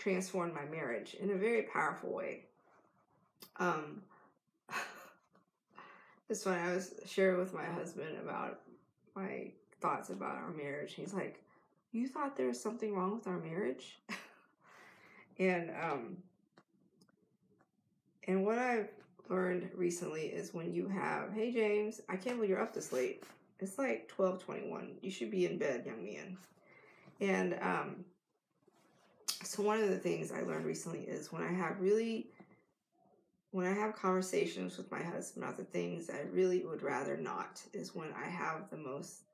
transformed my marriage in a very powerful way. It's funny, I was sharing with my husband about my thoughts about our marriage. He's like, you thought there was something wrong with our marriage? And what I've learned recently is when you have, hey James, I can't believe you're up this late. It's like 12:21. You should be in bed, young man. And so one of the things I learned recently is when I have conversations with my husband about the things I really would rather not, is when I have the most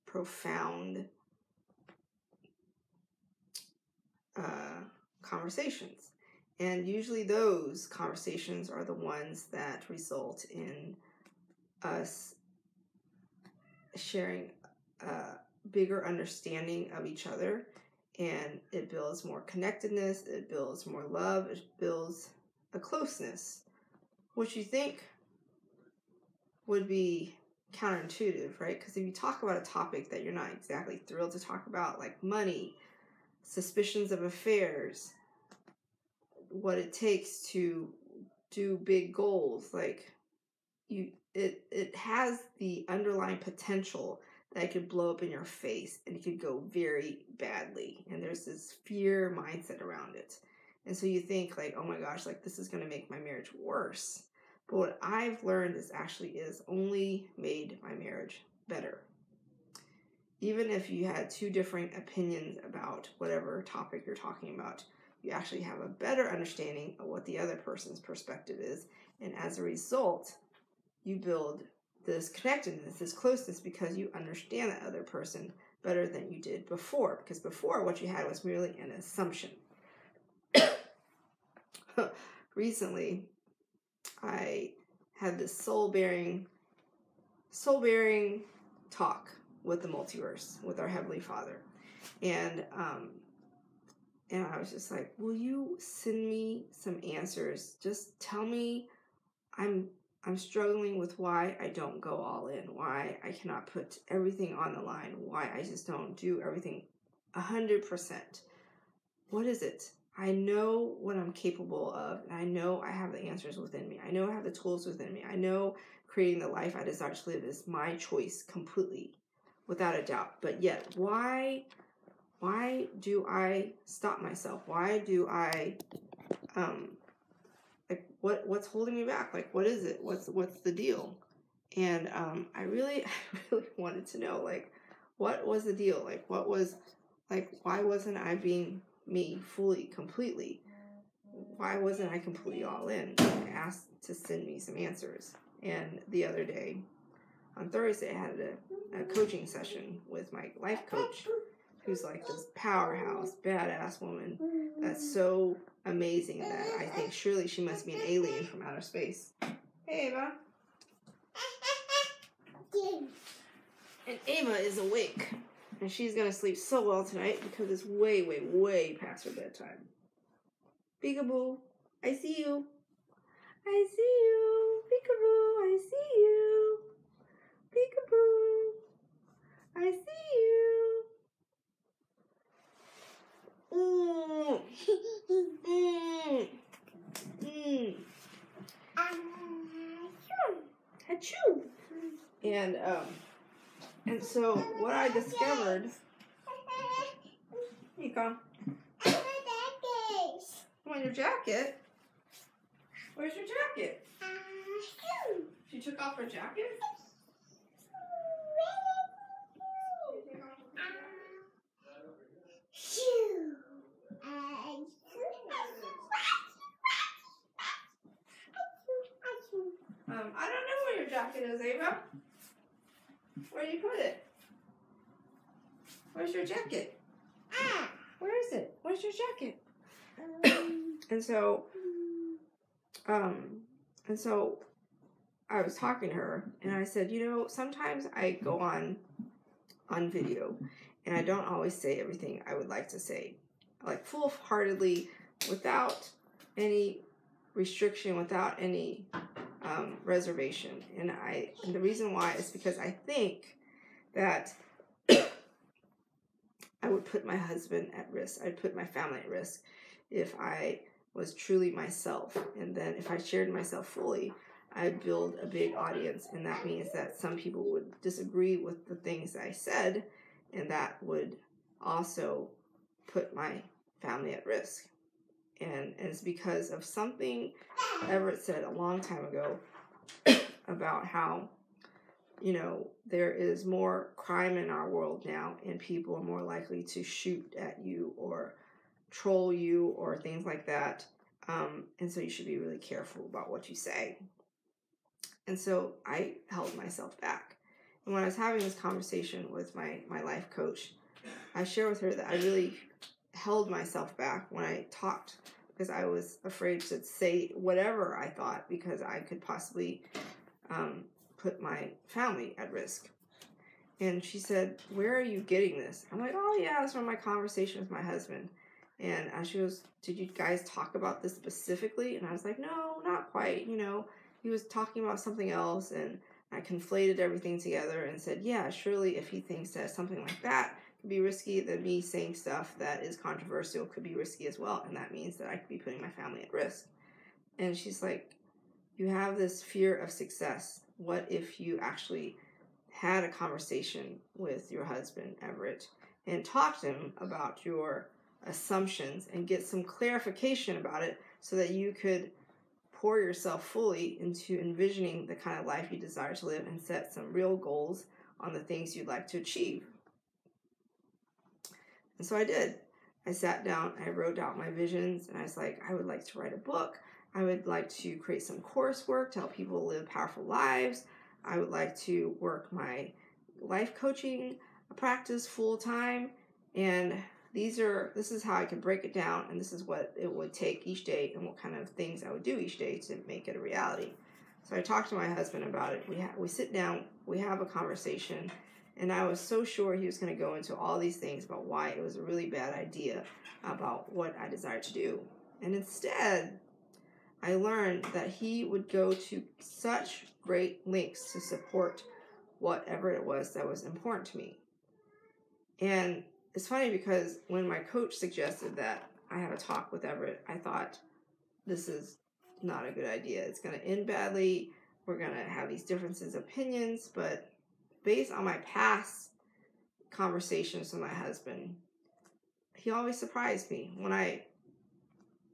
profound conversations. And usually those conversations are the ones that result in us sharing a bigger understanding of each other, and it builds more connectedness, it builds more love, it builds a closeness, which you think would be counterintuitive, right? Because if you talk about a topic that you're not exactly thrilled to talk about, like money, suspicions of affairs, what it takes to do big goals, like it has the underlying potential that it could blow up in your face and it could go very badly. And there's this fear mindset around it. And so you think like, oh my gosh, like this is going to make my marriage worse. But what I've learned is only made my marriage better. Even if you had two different opinions about whatever topic you're talking about, you actually have a better understanding of what the other person's perspective is. And as a result, you build this connectedness, this closeness, because you understand that other person better than you did before. Because before, what you had was merely an assumption. Recently, I had this soul-bearing talk with the multiverse, with our Heavenly Father. And I was just like, will you send me some answers? Just tell me I'm struggling with why I don't go all in, why I cannot put everything on the line, why I just don't do everything 100%. What is it? I know what I'm capable of, and I know I have the answers within me. I know I have the tools within me. I know creating the life I desire to live is my choice completely, without a doubt. But yet, why do I stop myself? Why do I, like, what's holding me back? Like, what is it? What's the deal? And I really wanted to know, like, what was the deal? Like, why wasn't I being me fully, completely? Why wasn't I completely all in? I asked to send me some answers. And the other day, on Thursday, I had a coaching session with my life coach, who's like this powerhouse, badass woman that's so amazing that I think surely she must be an alien from outer space. Hey, Ava. And Ava is awake. And she's going to sleep so well tonight because it's way, way, way past her bedtime. Peekaboo, I see you. I see you. Peekaboo, I see you. Peekaboo, I see you. Mm. Mm. Mm. Achoo. And so what I discovered. Here you come. Want your jacket? Where's your jacket? She took off her jacket? I don't know where your jacket is, Ava. Where did you put it? Where's your jacket? Where is it? Where's your jacket? And so I was talking to her, and I said, sometimes I go on video, and I don't always say everything I would like to say, like full-heartedly, without any restriction, without any reservation. And the reason why is because I think that I would put my husband at risk. I'd put my family at risk if I was truly myself. And then if I shared myself fully, I'd build a big audience. And that means that some people would disagree with the things I said, and that would also put my family at risk. And it's because of something Everett said a long time ago about how, there is more crime in our world now, and people are more likely to shoot at you or troll you or things like that. And so you should be really careful about what you say. And so I held myself back. And when I was having this conversation with my life coach, I shared with her that I really held myself back when I talked, because I was afraid to say whatever I thought, because I could possibly put my family at risk. And she said, "Where are you getting this?" I'm like, "Oh yeah, it's from my conversation with my husband." And she goes, "Did you guys talk about this specifically?" And I was like, "No, not quite. He was talking about something else." And I conflated everything together and said, "Yeah, surely if he thinks that something like that could be risky, then me saying stuff that is controversial could be risky as well. And that means that I could be putting my family at risk." And she's like, "You have this fear of success. What if you actually had a conversation with your husband, Everett, and talked to him about your assumptions and get some clarification about it so that you could pour yourself fully into envisioning the kind of life you desire to live and set some real goals on the things you'd like to achieve?" And so I did. I sat down, I wrote out my visions, and I was like, I would like to write a book. I would like to create some coursework to help people live powerful lives. I would like to work my life coaching practice full time. And this is how I could break it down, and this is what it would take each day and what kind of things I would do each day to make it a reality. So I talked to my husband about it. We sit down, we have a conversation, and I was so sure he was going to go into all these things about why it was a really bad idea about what I desired to do. And instead, I learned that he would go to such great lengths to support whatever it was that was important to me. And it's funny because when my coach suggested that I have a talk with Everett, I thought, this is not a good idea. It's going to end badly. We're going to have these differences of opinions. But based on my past conversations with my husband, he always surprised me. When I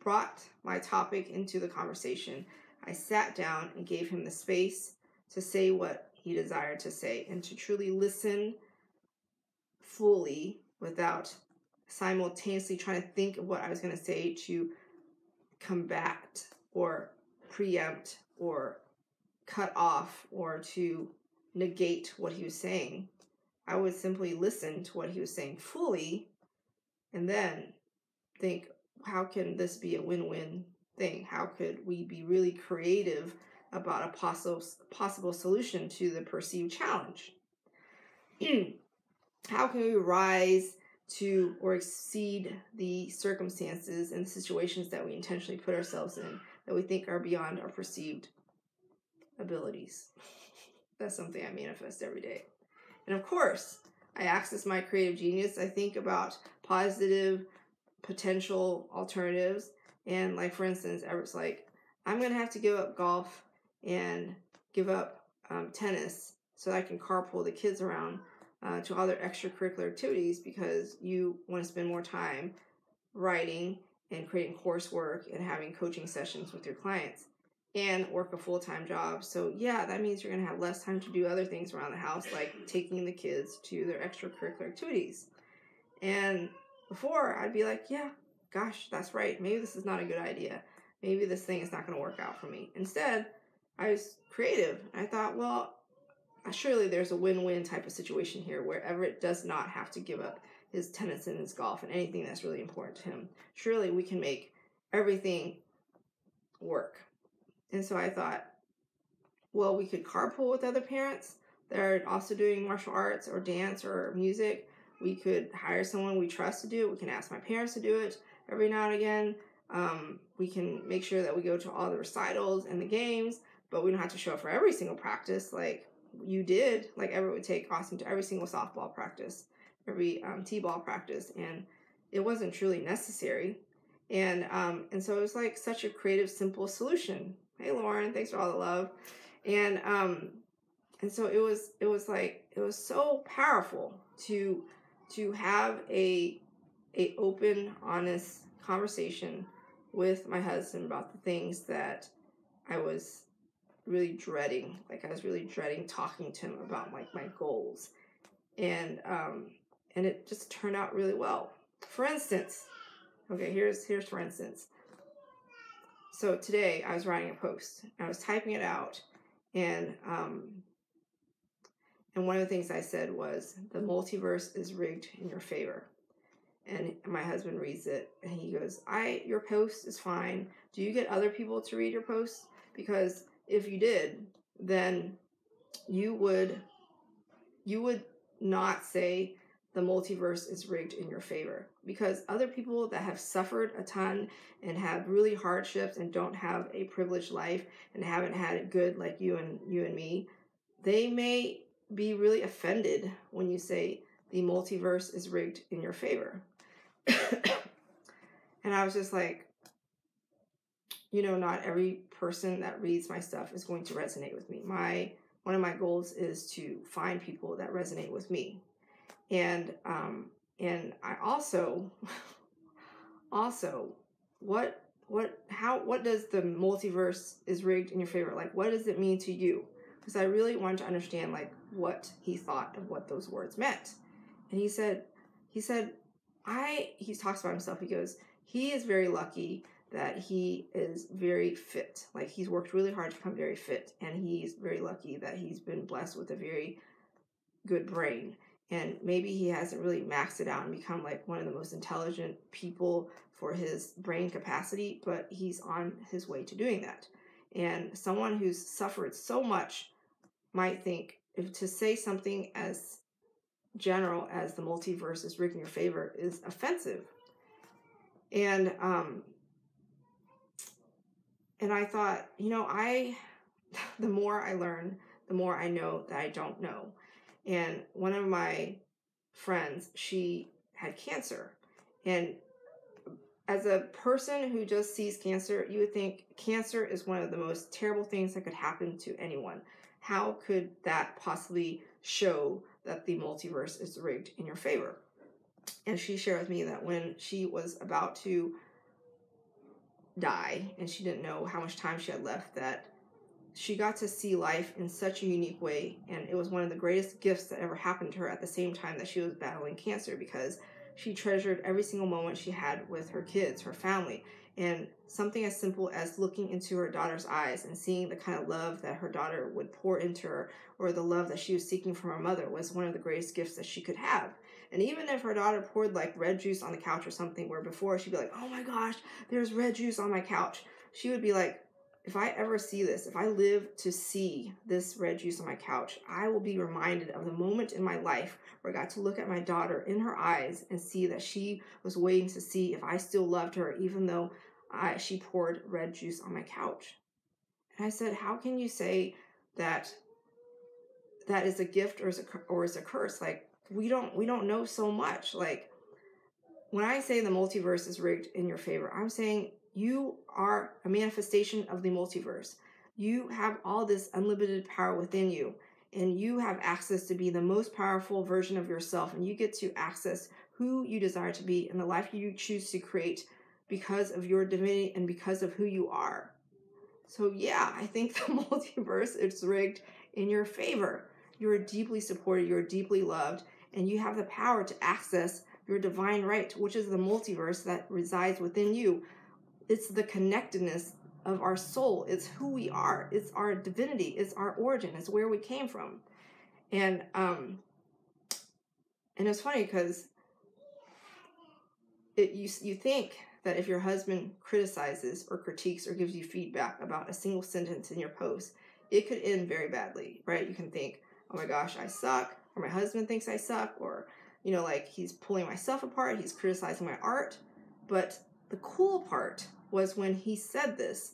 brought my topic into the conversation, I sat down and gave him the space to say what he desired to say and to truly listen fully without simultaneously trying to think of what I was going to say to combat or preempt or cut off or to negate what he was saying. I would simply listen to what he was saying fully and then think, how can this be a win-win thing? How could we be really creative about a possible solution to the perceived challenge? How can we rise to or exceed the circumstances and situations that we intentionally put ourselves in that we think are beyond our perceived abilities? That's something I manifest every day. And of course, I access my creative genius. I think about positive potential alternatives. And like, for instance, Everett's like, "I'm going to have to give up golf and give up tennis so I can carpool the kids around to other extracurricular activities because you want to spend more time writing and creating coursework and having coaching sessions with your clients and work a full-time job. So yeah, that means you're going to have less time to do other things around the house, like taking the kids to their extracurricular activities." And before, I'd be like, yeah, gosh, that's right. Maybe this is not a good idea. Maybe this thing is not going to work out for me. Instead, I was creative. I thought, well, surely there's a win-win type of situation here where Everett does not have to give up his tennis and his golf and anything that's really important to him. Surely we can make everything work. And so I thought, well, we could carpool with other parents that are also doing martial arts or dance or music. We could hire someone we trust to do it. We can ask my parents to do it every now and again. We can make sure that we go to all the recitals and the games, but we don't have to show up for every single practice like you did. Like Everett would take Austin to every single softball practice. t-ball practice, and it wasn't truly necessary. And so it was like such a creative, simple solution. Hey, Lauren, thanks for all the love. And so it was like, it was so powerful to have a open, honest conversation with my husband about the things that I was really dreading. Like, I was really dreading talking to him about like my goals. And it just turned out really well. For instance, okay, here's for instance. So today I was writing a post. I was typing it out, and one of the things I said was, the multiverse is rigged in your favor. And my husband reads it, and he goes, your post is fine. Do you get other people to read your post? Because if you did, then you would not say the multiverse is rigged in your favor. Because other people that have suffered a ton and have really hardships and don't have a privileged life and haven't had it good like you and me, they may be really offended when you say the multiverse is rigged in your favor. And I was just like, not every person that reads my stuff is going to resonate with me. One of my goals is to find people that resonate with me. And I also what does the multiverse is rigged in your favor? Like, what does it mean to you? Because I really wanted to understand like what he thought of what those words meant. And he talks about himself. He goes, he is very lucky that he is very fit. Like, he's worked really hard to become very fit. And he's very lucky that he's been blessed with a very good brain. And maybe he hasn't really maxed it out and become like one of the most intelligent people for his brain capacity, but he's on his way to doing that. And someone who's suffered so much might think, if to say something as general as the multiverse is rigged in your favor is offensive. And I thought, the more I learn, the more I know that I don't know. And one of my friends, she had cancer. And as a person who just sees cancer, you would think cancer is one of the most terrible things that could happen to anyone. How could that possibly show that the multiverse is rigged in your favor? And she shared with me that when she was about to die and she didn't know how much time she had left, that she got to see life in such a unique way, and it was one of the greatest gifts that ever happened to her at the same time that she was battling cancer, because she treasured every single moment she had with her kids, her family, and something as simple as looking into her daughter's eyes and seeing the kind of love that her daughter would pour into her, or the love that she was seeking from her mother, was one of the greatest gifts that she could have. And even if her daughter poured like red juice on the couch or something, where before she'd be like, oh my gosh, there's red juice on my couch, she would be like, if I ever see this, if I live to see this red juice on my couch, I will be reminded of the moment in my life where I got to look at my daughter in her eyes and see that she was waiting to see if I still loved her, even though she poured red juice on my couch. And I said, how can you say that is a gift or is a curse? Like, we don't know so much. Like, when I say the multiverse is rigged in your favor, I'm saying you are a manifestation of the multiverse. You have all this unlimited power within you, and you have access to be the most powerful version of yourself, and you get to access who you desire to be and the life you choose to create because of your divinity and because of who you are. So yeah, I think the multiverse is rigged in your favor. You are deeply supported, you are deeply loved, and you have the power to access your divine right, which is the multiverse that resides within you. It's the connectedness of our soul. It's who we are. It's our divinity. It's our origin. It's where we came from. And it's funny because you think that if your husband criticizes or critiques or gives you feedback about a single sentence in your post, it could end very badly, right? You can think, oh my gosh, I suck, or my husband thinks I suck, or, like he's pulling myself apart, he's criticizing my art. But the cool part was when he said this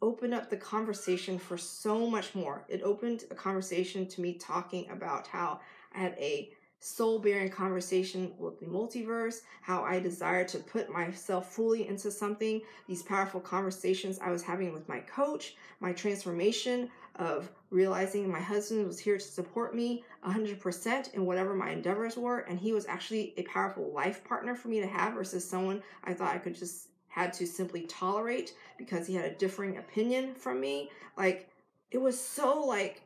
opened up the conversation for so much more. It opened a conversation to me talking about how I had a soul-bearing conversation with the multiverse, how I desire to put myself fully into something, these powerful conversations I was having with my coach, my transformation of realizing my husband was here to support me 100% in whatever my endeavors were, and he was actually a powerful life partner for me to have versus someone I thought I could just had to simply tolerate because he had a differing opinion from me. Like, it was so like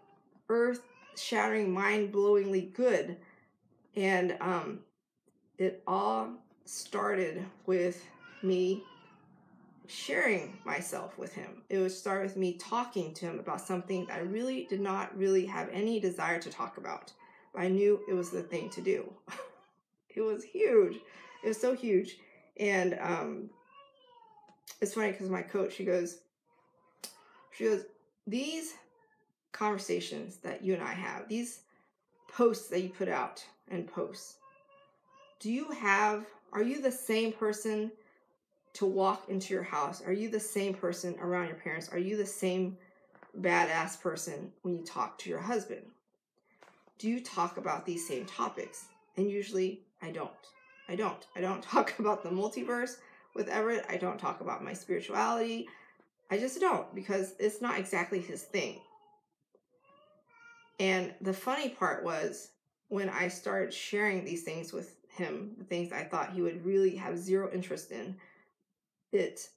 earth-shattering, mind-blowingly good. And it all started with me sharing myself with him. It would start with me talking to him about something that I really did not really have any desire to talk about. But I knew it was the thing to do. It was huge. It was so huge. And it's funny because my coach, she goes, these conversations that you and I have, these posts that you put out and posts, are you the same person to walk into your house? Are you the same person around your parents? Are you the same badass person when you talk to your husband? Do you talk about these same topics? And usually I don't. I don't talk about the multiverse with Everett. I don't talk about my spirituality. I just don't, because it's not exactly his thing. And the funny part was when I started sharing these things with him, the things I thought he would really have zero interest in, it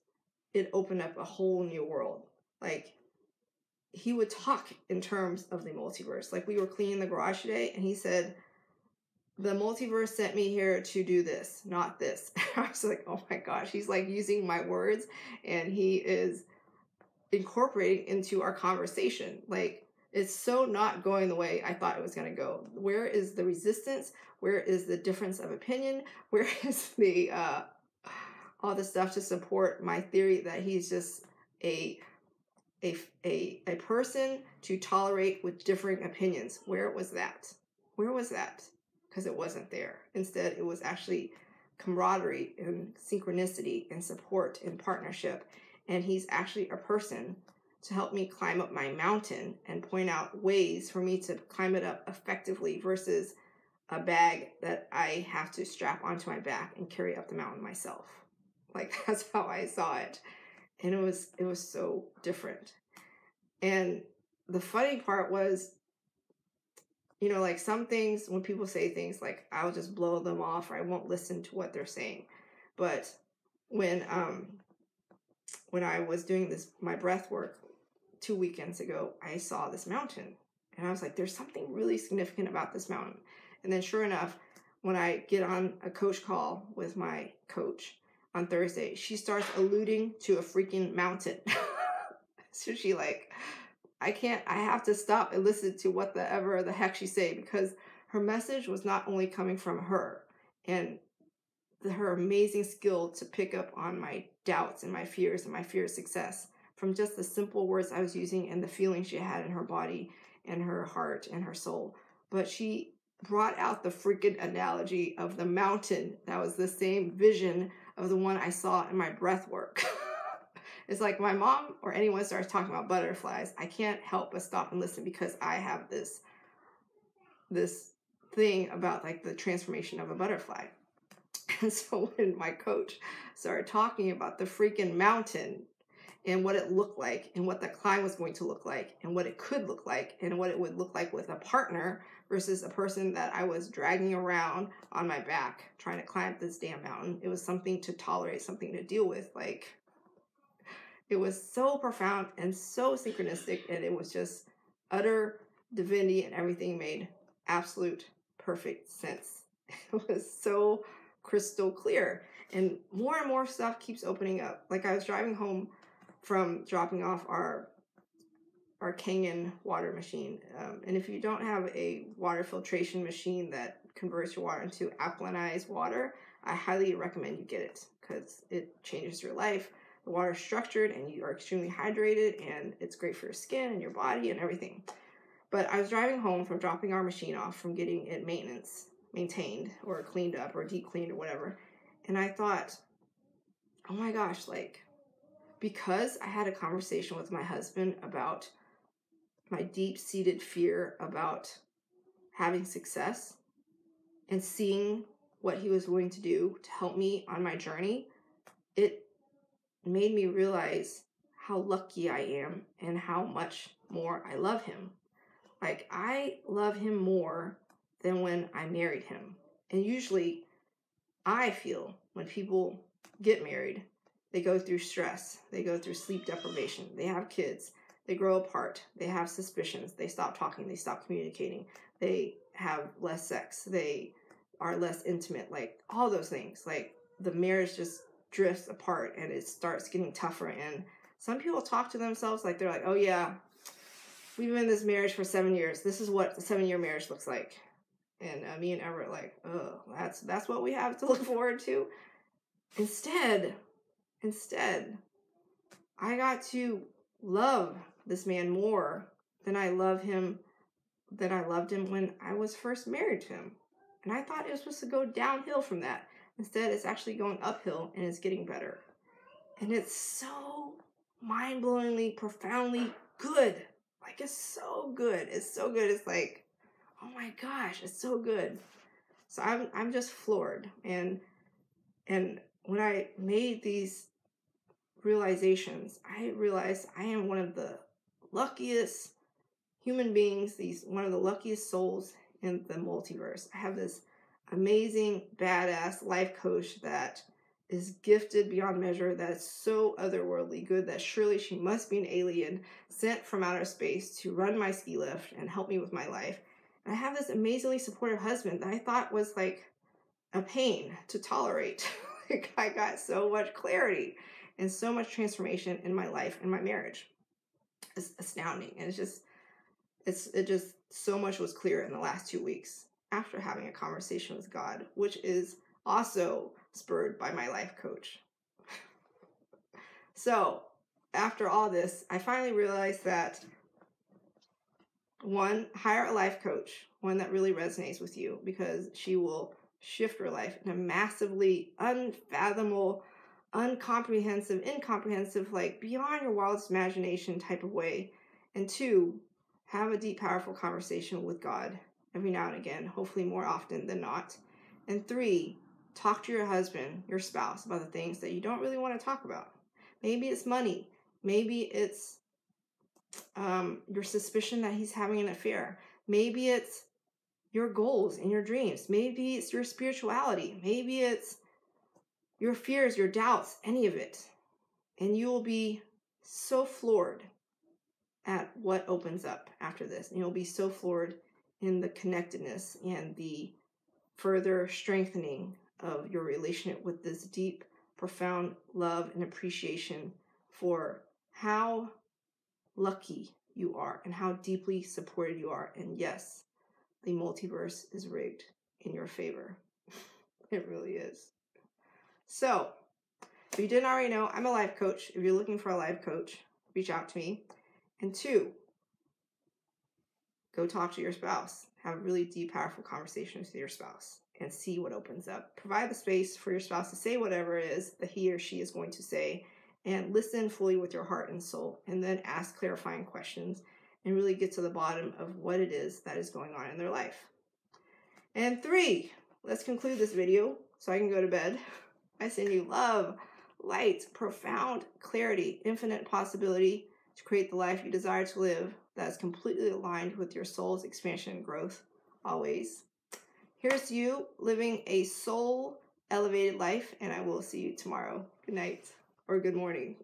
opened up a whole new world. Like, he would talk in terms of the multiverse. Like, we were cleaning the garage today, and he said, the multiverse sent me here to do this, not this. I was like, oh my gosh, he's like using my words, and he is incorporating into our conversation. Like, it's so not going the way I thought it was going to go. Where is the resistance? Where is the difference of opinion? Where is the all the stuff to support my theory that he's just a person to tolerate with differing opinions? Where was that? Where was that? Because it wasn't there. Instead, it was actually camaraderie and synchronicity and support and partnership. And he's actually a person to help me climb up my mountain and point out ways for me to climb it up effectively versus a bag that I have to strap onto my back and carry up the mountain myself. Like, that's how I saw it. And it was so different. And the funny part was, you know, like some things, when people say things, like, I'll just blow them off or I won't listen to what they're saying. But when I was doing my breath work 2 weekends ago, I saw this mountain. And I was like, there's something really significant about this mountain. And then sure enough, when I get on a coach call with my coach on Thursday, she starts alluding to a freaking mountain. So she like, I have to stop and listen to whatever the heck she say, because her message was not only coming from her and her amazing skill to pick up on my doubts and my fears of success from just the simple words I was using and the feeling she had in her body and her heart and her soul. But she brought out the freaking analogy of the mountain that was the same vision of the one I saw in my breath work. It's like my mom or anyone starts talking about butterflies, I can't help but stop and listen, because I have this thing about like the transformation of a butterfly. And so when my coach started talking about the freaking mountain and what it looked like and what the climb was going to look like and what it could look like and what it would look like with a partner versus a person that I was dragging around on my back trying to climb this damn mountain, it was something to tolerate, something to deal with. Like, it was so profound and so synchronistic, and it was just utter divinity, and everything made absolute perfect sense. It was so crystal clear, and more stuff keeps opening up. Like, I was driving home from dropping off our Kangen water machine, and if you don't have a water filtration machine that converts your water into alkalinized water, I highly recommend you get it, because it changes your life. The water is structured and you are extremely hydrated, and it's great for your skin and your body and everything. But I was driving home from dropping our machine off from getting it maintained or cleaned up or deep cleaned or whatever. And I thought, oh my gosh, like, because I had a conversation with my husband about my deep-seated fear about having success, and seeing what he was willing to do to help me on my journey, it made me realize how lucky I am and how much more I love him. Like, I love him more than when I married him. And usually, I feel when people get married, they go through stress, they go through sleep deprivation, they have kids, they grow apart, they have suspicions, they stop talking, they stop communicating, they have less sex, they are less intimate, like all those things. Like, the marriage just drifts apart and it starts getting tougher. And some people talk to themselves like they're like, oh yeah, we've been in this marriage for 7 years. This is what a 7-year marriage looks like. And me and Everett like, oh, that's what we have to look forward to. Instead, I got to love this man more than I loved him when I was first married to him. And I thought it was supposed to go downhill from that. Instead, it's actually going uphill and it's getting better. And it's so mind-blowingly, profoundly good. Like, it's so good. It's so good. It's like, oh my gosh, it's so good. So I'm just floored. And when I made these realizations, I realized I am one of the luckiest human beings, one of the luckiest souls in the multiverse. I have this amazing, badass life coach that is gifted beyond measure, that is so otherworldly good that surely she must be an alien sent from outer space to run my ski lift and help me with my life. And I have this amazingly supportive husband that I thought was like a pain to tolerate. Like, I got so much clarity and so much transformation in my life and my marriage. It's astounding. And it just so much was clear in the last 2 weeks after having a conversation with God, which is also spurred by my life coach. So after all this, I finally realized that, one, hire a life coach, one that really resonates with you, because she will shift your life in a massively unfathomable, incomprehensive, like beyond your wildest imagination type of way. And two, have a deep, powerful conversation with God every now and again, hopefully more often than not. And three, talk to your husband, your spouse, about the things that you don't really want to talk about. Maybe it's money. Maybe it's your suspicion that he's having an affair. Maybe it's your goals and your dreams. Maybe it's your spirituality. Maybe it's your fears, your doubts, any of it. And you will be so floored at what opens up after this. And you'll be so floored in the connectedness and the further strengthening of your relationship with this deep, profound love and appreciation for how lucky you are and how deeply supported you are. And yes, the multiverse is rigged in your favor. It really is. So, if you didn't already know, I'm a life coach. If you're looking for a life coach, reach out to me. And two, go talk to your spouse. Have a really deep, powerful conversation with your spouse and see what opens up. Provide the space for your spouse to say whatever it is that he or she is going to say, and listen fully with your heart and soul, and then ask clarifying questions and really get to the bottom of what it is that is going on in their life. And three, let's conclude this video so I can go to bed. I send you love, light, profound clarity, infinite possibility to create the life you desire to live that is completely aligned with your soul's expansion and growth always. Here's to you living a soul elevated life, and I will see you tomorrow. Good night or good morning.